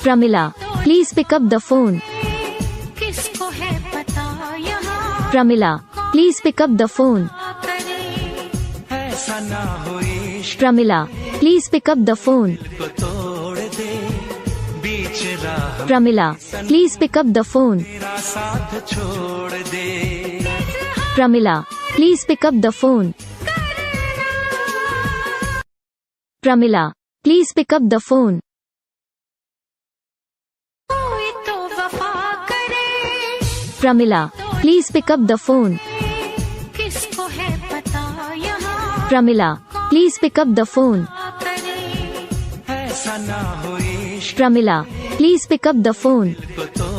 Pramila, please pick up the phone. किसको है पता यहाँ Pramila, please pick up the phone. ऐसा ना हो इश्क Pramila, please pick up the phone. को तोड़ दे बीच राह Pramila, please pick up the phone. मेरा साथ छोड़ दे Pramila, please pick up the phone. Pramila, please pick up the phone. कोई तो वफा करे Pramila, please pick up the phone. किसको है पता यहाँ Pramila, please pick up the phone. ऐसा ना हो इश्क Pramila, please pick up the phone. को तोड़